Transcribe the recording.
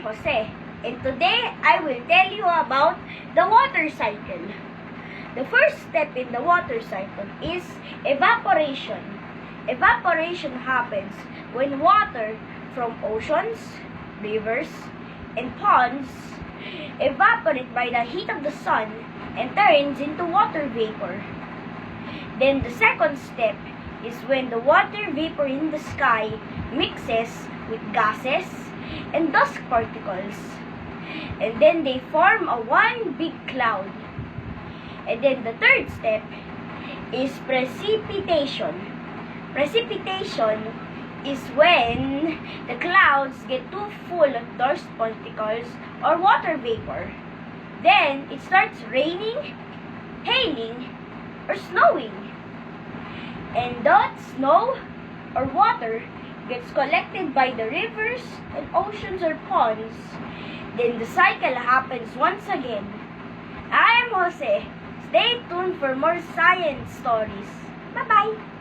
am Jose, and today I will tell you about the water cycle. The first step in the water cycle is evaporation. Evaporation happens when water from oceans, rivers, and ponds evaporate by the heat of the sun and turns into water vapor. Then the second step is when the water vapor in the sky mixes with gases and dust particles, and then they form a one big cloud. And then the third step is precipitation. Precipitation is when the clouds get too full of dust particles or water vapor. Then it starts raining, hailing, or snowing. And that snow or water gets collected by the rivers and oceans or ponds. Then the cycle happens once again. I am Jose. Stay tuned for more science stories. Bye-bye!